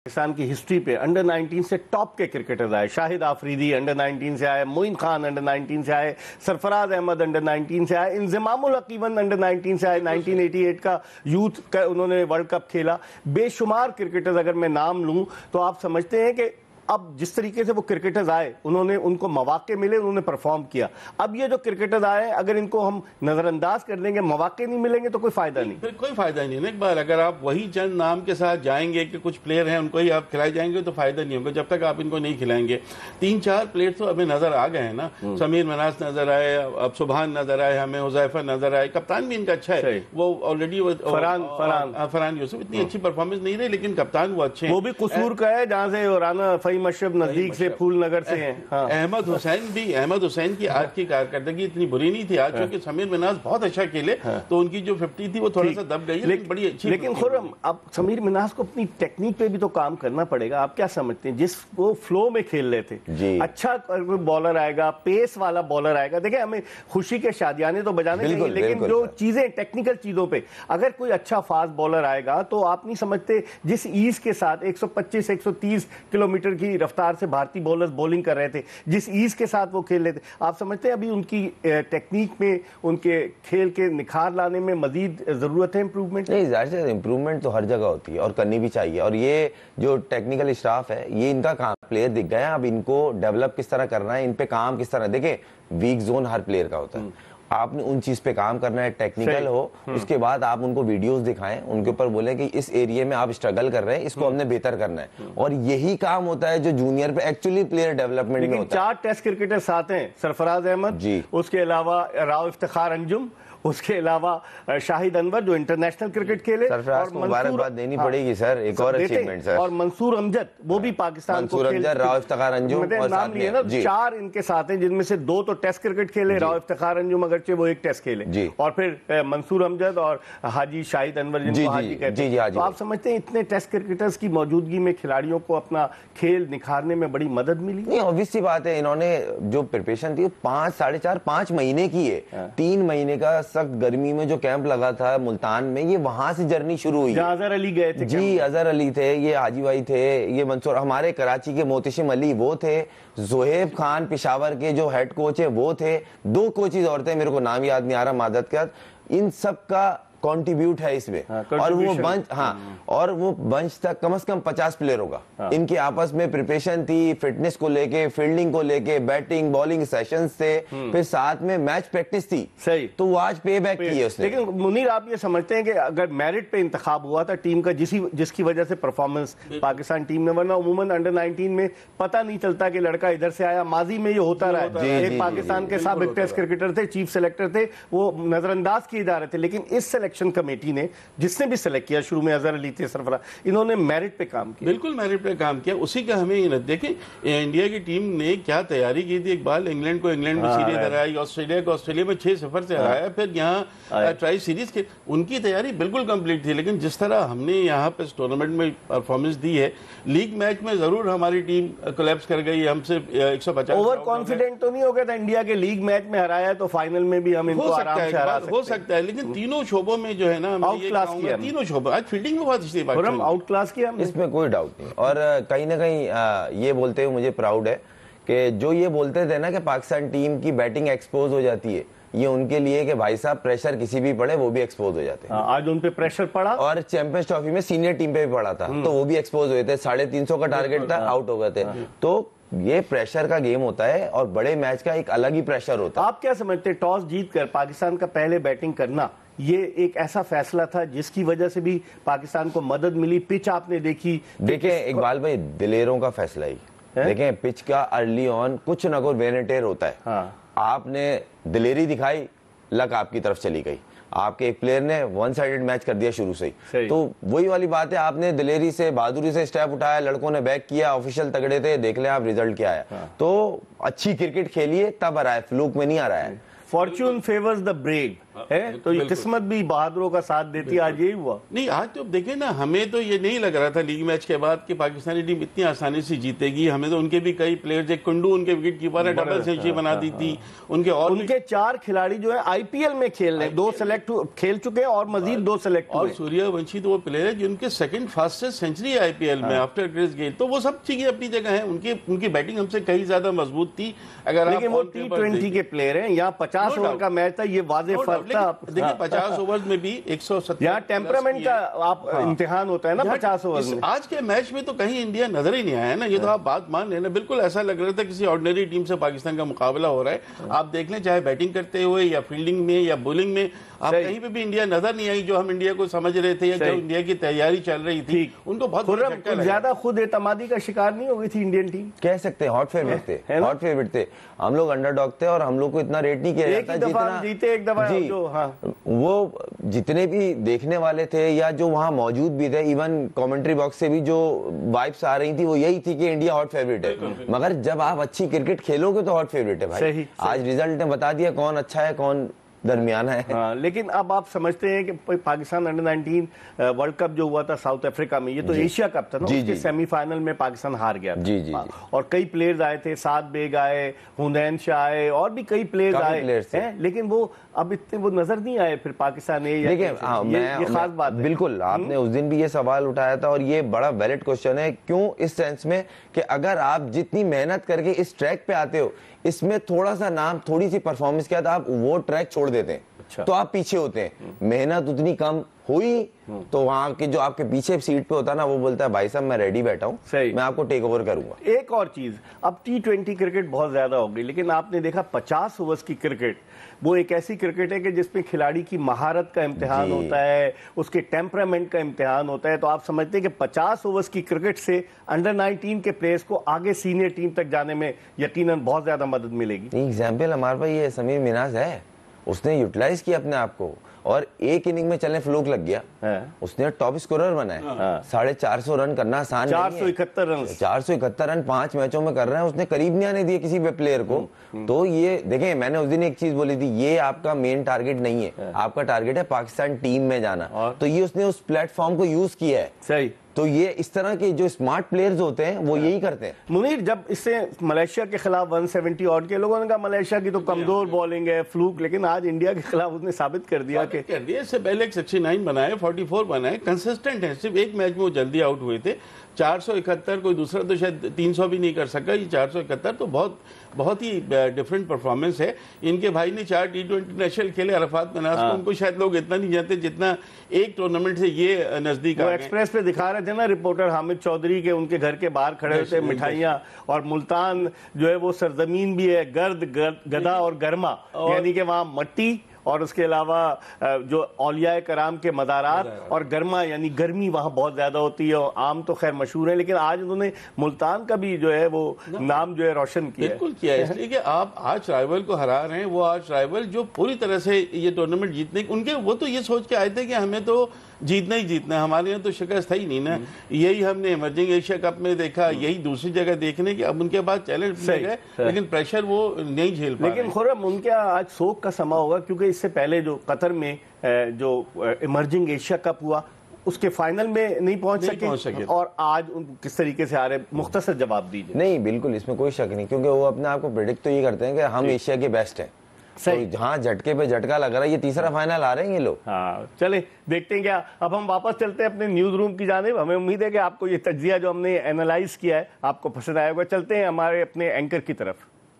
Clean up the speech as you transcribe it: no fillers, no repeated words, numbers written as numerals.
पाकिस्तान की हिस्ट्री पे अंडर 19 से टॉप के क्रिकेटर्स आए। शाहिद आफरीदी अंडर 19 से आए, मोइन खान अंडर 19 से आए, सरफराज अहमद अंडर 19 से आए, इंजमामुल हकीम अंडर 19 से आए। 1988 का यूथ का उन्होंने वर्ल्ड कप खेला। बेशुमार क्रिकेटर्स अगर मैं नाम लूं तो आप समझते हैं कि अब जिस तरीके से वो क्रिकेटर्स आए, उन्होंने उनको मौके मिले, उन्होंने परफॉर्म किया। अब ये जो क्रिकेटर्स आए, अगर इनको हम नजरअंदाज कर देंगे, मौके नहीं मिलेंगे तो कोई फायदा नहीं। फिर कोई फायदा नहीं। एक बार अगर आप वही चंद नाम के साथ जाएंगे कि कुछ प्लेयर हैं उनको ही आप खिलाए जाएंगे तो फायदा नहीं होगा। जब तक आप इनको नहीं खिलाएंगे, 3-4 प्लेयर तो हमें नजर आ गए हैं ना। समीर मनास नजर आए, अब सुबहान नजर आए, हमें हुज़ैफा नजर आए। कप्तान भी इनका अच्छा है, वो ऑलरेडी फरहान यूसुफ इतनी अच्छी परफॉर्मेंस नहीं रही, लेकिन कप्तान वो अच्छे हैं। वो भी कसूर का है जहाँ से राना फहीम अशरफ नजदीक से फूल नगर से हैं। हाँ। अहमद हुसैन की आज की कारकर्दगी इतनी बुरी नहीं थी। आज क्योंकि समीर मिनाज बहुत अच्छा खेले तो उनकी जो 50 थी वो थोड़ा सा दब गई, लेकिन बड़ी अच्छी। लेकिन खुर्रम, अब समीर मिनाज को अपनी टेक्निक पे भी तो काम करना पड़ेगा। आप क्या समझते हैं, जिस वो फ्लो में खेल रहे थे, अच्छा बॉलर आएगा, पेस वाला बॉलर आएगा। देखिए, हमें खुशी के शादियाने तो बजाने चाहिए, लेकिन जो चीजें टेक्निकल चीजों पे अगर कोई अच्छा फास्ट बॉलर आएगा तो आप नहीं समझते जिस ईज के साथ 125-130 किलोमीटर की रफ्तार से भारतीय बॉलर्स बॉलिंग कर रहे थे, जिस ईज के साथ वो खेल रहे थे, आप समझते हैं अभी उनकी टेक्निक में, उनके खेल के निखार लाने में मजीद जरूरत है इंप्रूवमेंट? नहीं, जाहिर है इंप्रूवमेंट तो हर जगह होती है और करनी भी चाहिए। और ये जो टेक्निकल स्टाफ है, ये इनका काम, प्लेयर दिख गए हैं, अब इनको डेवलप किस तरह करना है, इन पे काम किस तरह। देखें, वीक जोन हर प्लेयर का होता है, आपने उन चीज पे काम करना है, टेक्निकल हो, उसके बाद आप उनको वीडियोस दिखाएं, उनके ऊपर बोलें कि इस एरिया में आप स्ट्रगल कर रहे हैं, इसको हमने बेहतर करना है। और यही काम होता है जो जूनियर पे एक्चुअली प्लेयर डेवलपमेंट में होता है। 4 टेस्ट क्रिकेटर साथ हैं, सरफराज अहमद जी, उसके अलावा राव इफ्तिखार अंजुम, उसके अलावा शाहिद अनवर जो इंटरनेशनल क्रिकेट खेले, और मुबारकबाद देनी पड़ेगी सर, एक और अचीवमेंट सर, और मंसूर अमजद वो भी पाकिस्तान को राव इफ्तिखार अंजुम और नाम लिए ना, 4 इनके साथ हैं, जिनमें से 2 तो टेस्ट क्रिकेट खेले, राव इफ्तिखार अंजुम अगरचे वो 1 टेस्ट खेले, और फिर मंसूर अमजद और हाजी शाहिद अनवर जिनको हाजी कहते हैं। तो आप समझते हैं इतने टेस्ट क्रिकेटर्स की मौजूदगी में खिलाड़ियों को अपना खेल निखारने में बड़ी मदद मिली? नहीं, ऑब्वियस सी बात है, इन्होंने जो प्रिपरेशन थी 5 महीने की है। 3 महीने का सख्त गर्मी में जो कैंप लगा था मुल्तान में, ये वहां से जर्नी शुरू हुई। अजहर अली गए थे जी, अजहर अली थे, ये हाजी भाई थे, ये मंसूर, हमारे कराची के मोहतशिम अली वो थे, जोहेब खान पेशावर के जो हेड कोच है वो थे, 2 कोचेज और थे, मेरे को नाम याद नहीं आ रहा मादत का। इन सब का कंट्रीब्यूट है इसमें। और वो बंच, और वो बंच तक कम से कम 50 प्लेयर होगा। इनकी आपस में प्रिपरेशन थी, फिटनेस को लेके, फील्डिंग को लेके, बैटिंग बॉलिंग सेशंस थे, फिर साथ में मैच प्रैक्टिस थी। सही, तो वो आज पे बैक की है उसने। लेकिन मुनीर, आप ये समझते हैं कि अगर मेरिट पे इंतखाब हुआ था टीम का, जिसकी वजह से परफॉर्मेंस पाकिस्तान टीम ने, वरना उमूमन अंडर 19 में पता नहीं चलता कि लड़का इधर से आया। माजी में ये होता रहा है, एक पाकिस्तान के साबिक टेस्ट क्रिकेटर थे, चीफ सेलेक्टर थे, वो नजरअंदाज किए जा रहे थे। लेकिन इस कमेटी ने, जिसने भी सिलेक्ट किया, शुरू में अजहर अली थे, सरफराज, इन्होंने मेरिट पे काम किया। बिल्कुल मेरिट पे काम किया, उसी का हमें देखें इंडिया की टीम ने क्या तैयारी की थी। इकबाल, इंग्लैंड को इंग्लैंड में सीरीज हराई, ऑस्ट्रेलिया को ऑस्ट्रेलिया में 6-0 से हराया, फिर यहाँ ट्राई सीरीज के, उनकी तैयारी बिल्कुल कंप्लीट थी। लेकिन जिस तरह हमने यहाँ पे टूर्नामेंट में परफॉर्मेंस दी है, लीग मैच में जरूर हमारी टीम कोलैप्स कर गई, हमसे 150। ओवर कॉन्फिडेंट तो नहीं हो गया था इंडिया के, लीग मैच में हराया तो फाइनल में भी हम इनको आराम से हरा सकते हैं। हो सकता है, लेकिन तीनों शोबों में जो है ना, आउट क्लास किया, तीनों शोबा। आज फील्डिंग में बहुत अच्छी बात है, आउट क्लास किया, इसमें कोई डाउट नहीं। और कहीं ना कहीं ये बोलते हुए मुझे प्राउड है कि जो ये बोलते थे ना कि पाकिस्तान टीम की बैटिंग एक्सपोज हो जाती है, ये उनके लिए कि भाई साहब प्रेशर किसी भी पड़े वो भी एक्सपोज हो जाते हैं। आज उन पे प्रेशर पड़ा, और चैंपियंस ट्रॉफी में सीनियर टीम पे भी पड़ा था, तो वो भी एक्सपोज हुए थे। 350 का टारगेट था, आउट हो गए थे। तो ये प्रेशर का गेम होता है और बड़े मैच का एक अलग ही प्रेशर होता है। आप क्या समझते हैं, टॉस जीत कर पाकिस्तान का पहले बैटिंग करना, ये एक ऐसा फैसला था जिसकी वजह से भी पाकिस्तान को मदद मिली? पिच आपने देखी? देखें इकबाल भाई, दिलेरों का फैसला ही देखें, पिच का अर्ली ऑन कुछ ना कुछ वेयर एंड टेयर होता है। आपने दिलेरी दिखाई, लक आपकी तरफ चली गई, आपके एक प्लेयर ने 1 साइडेड मैच कर दिया शुरू से ही। तो वही वाली बात है, आपने दिलेरी से, बहादुरी से स्टेप उठाया, लड़कों ने बैक किया, ऑफिशियल तगड़े थे, देख लें आप रिजल्ट क्या आया। तो अच्छी क्रिकेट खेलिए तब आ रहा है, फ्लूक में नहीं आ रहा है। Fortune favours the brave. है, तो ये किस्मत भी बहादुरों का साथ देती है, आज यही हुआ। नहीं, आज तो देखें ना, हमें तो ये नहीं लग रहा था लीग मैच के बाद कि पाकिस्तानी टीम इतनी आसानी से जीतेगी। हमें तो उनके भी कई प्लेयर्स, एक कुंडू उनके विकेट कीपर है, डबल सेंचुरी बना दी थी उनके, और उनके 4 खिलाड़ी जो है आईपीएल में खेल रहे हैं, 2 सेलेक्ट खेल चुके हैं और मजीद 2 सेलेक्ट हुए। और सूर्यवंशी तो वो प्लेयर है जिनके सेकंड फास्टेस्ट सेंचुरी है आईपीएल में आफ्टर क्रिस गेल। तो वो सब चीजें अपनी जगह है, उनकी बैटिंग हमसे कहीं ज्यादा मजबूत थी। अगर लेकिन वो T20 के प्लेयर हैं, यहाँ 50 ओवर का मैच था, ये वाज़ेह फर्क था। देखिए 50 ओवर्स में भी 170, यहाँ टेम्परामेंट का आप इम्तिहान होता है ना 50 ओवर में। आज के मैच में तो कहीं इंडिया नजर ही नहीं आया ना, ये तो आप बात मान लेना। बिल्कुल ऐसा लग रहा था किसी ऑर्डिनरी टीम से पाकिस्तान का मुकाबला हो रहा है। आप देख लें, चाहे बैटिंग करते हुए या फील्डिंग में या बॉलिंग में, आप कहीं पे भी इंडिया नजर नहीं आई। जो हम इंडिया को समझ रहे थे या जो इंडिया की तैयारी चल रही थी, उनको बहुत ज्यादा खुद एतमादी का शिकार नहीं हो गई थी इंडियन टीम, कह सकते हैं। हॉट फेवरेट थे, हॉट फेवरेट थे। हम लोग अंडरडॉग थे और हम लोग को इतना रेट नहीं किया जाता। जितना जीते एक दफा जो, हाँ, वो जितने भी देखने वाले थे या जो वहां मौजूद भी थे, इवन कमेंट्री बॉक्स से भी जो वाइब्स आ रही थी वो यही थी कि इंडिया हॉट फेवरेट है। मगर जब आप अच्छी क्रिकेट खेलोगे तो हॉट फेवरेट है भाई। आज रिजल्ट ने बता दिया कौन अच्छा है कौन दरमियाना है। हाँ, लेकिन अब आप समझते हैं कि पाकिस्तान अंडर 19 वर्ल्ड कप जो हुआ था साउथ अफ्रीका में, ये तो एशिया कप था ना, उसके सेमीफाइनल में पाकिस्तान हार गया था। जी। और कई प्लेयर्स आए थे, साद बेग आए, हुनैन शाह आए, और भी कई प्लेयर्स आए हैं, लेकिन वो अब इतने वो नजर नहीं आए फिर पाकिस्तान ने। देखिए ये खास बात बिल्कुल आपने उस दिन भी ये सवाल उठाया था और ये बड़ा वैलिड क्वेश्चन है। क्यों? इस सेंस में कि अगर आप जितनी मेहनत करके इस ट्रैक पे आते हो, इसमें थोड़ा सा नाम, थोड़ी सी परफॉर्मेंस के बाद आप वो ट्रैक छोड़ देते हैं, अच्छा, तो आप पीछे होते हैं। मेहनत उतनी कम हुई तो वहां के जो आपके पीछे सीट पे होता है ना, वो बोलता है भाई साहब मैं रेडी बैठा हूं, मैं आपको टेक ओवर करूंगा। एक और चीज, अब T20 क्रिकेट बहुत ज्यादा हो गई, लेकिन आपने देखा 50 ओवर्स की क्रिकेट, वो एक ऐसी क्रिकेट है कि जिसमें खिलाड़ी की महारत का इम्तिहान होता है, उसके टेम्परामेंट का इम्तिहान होता है। तो आप समझते हैं कि 50 ओवर्स की क्रिकेट से अंडर 19 के प्लेयर्स को आगे सीनियर टीम तक जाने में यकीनन बहुत ज्यादा मदद मिलेगी। एग्जाम्पल हमारे पास ये समीर मिनाज है, उसने यूटिलाइज किया अपने आप को और एक इनिंग में चलने फ्लूक लग गया, उसने टॉप स्कोरर बना है। 450 रन करना आसान नहीं है। 471 रन 5 मैचों में कर रहे हैं, उसने करीब नहीं आने दिए किसी भी प्लेयर को। तो ये देखें, मैंने उस दिन एक चीज बोली थी, ये आपका मेन टारगेट नहीं है, आपका टारगेट है पाकिस्तान टीम में जाना। तो ये उसने उस प्लेटफॉर्म को यूज किया है। सही। तो ये इस तरह के जो स्मार्ट प्लेयर्स होते हैं वो यही करते हैं। मुनीर, जब इससे मलेशिया के खिलाफ 170 ऑड के लोगों ने कहा मलेशिया की तो कमजोर बॉलिंग है, फ्लूक, लेकिन आज इंडिया के खिलाफ उसने साबित कर दिया कि इससे पहले 69 बनाए, 44 बनाए, कंसिस्टेंट है। सिर्फ एक मैच में वो जल्दी आउट हुए थे। 471 कोई दूसरा तो शायद 300 भी नहीं कर सका, ये 471 तो बहुत ही डिफरेंट परफॉर्मेंस है। इनके भाई ने 4 T20 नेशनल खेले, अरफात मनास को, उनको शायद लोग इतना नहीं जानते जितना एक टूर्नामेंट से ये नजदीक। वो एक्सप्रेस पे दिखा रहे थे ना रिपोर्टर हामिद चौधरी के, उनके घर के बाहर खड़े होते मिठाइयां, और मुल्तान जो है वो सरजमीन भी है, गर्द गदा और गर्मा, यानी कि वहाँ मट्टी और उसके अलावा जो औलियाए कराम के मज़ारात, और गर्मा यानी गर्मी वहाँ बहुत ज़्यादा होती है। और आम तो खैर मशहूर है, लेकिन आज उन्होंने मुल्तान का भी जो है वो नाम जो है रोशन किया। बिल्कुल किया है, इसलिए कि आप आज राइवल को हरा रहे हैं। वो आज राइवल जो पूरी तरह से ये टूर्नामेंट जीतने उनके, वो तो ये सोच के आए थे कि हमें तो जीतना ही जीतना है, हमारे यहाँ तो शिकस्त है ही नहीं ना। यही हमने इमर्जिंग एशिया कप में देखा, यही दूसरी जगह देखने की अब उनके बाद चैलेंज मिल गए, लेकिन प्रेशर वो नहीं झेल पाए। लेकिन खुर्रम, उनके आज शोक का समा होगा, क्योंकि इससे पहले जो कतर में जो इमर्जिंग एशिया कप हुआ उसके फाइनल में नहीं पहुंच सके, और आज किस तरीके से आ रहे, मुख्तसर जवाब दीजिए। नहीं, बिल्कुल इसमें कोई शक नहीं, क्योंकि वो अपने आप को प्रेडिक्ट तो ये करते हैं कि हम एशिया के बेस्ट हैं। तो जहां झटके पे झटका लग रहा है, ये तीसरा फाइनल आ रहे हैं ये लोग। हाँ, चले देखते हैं क्या। अब हम वापस चलते हैं अपने न्यूज रूम की जानिब। हमें उम्मीद है कि आपको ये तज्जिया जो हमने एनालाइज किया है आपको पसंद आया होगा। चलते हैं हमारे अपने एंकर की तरफ।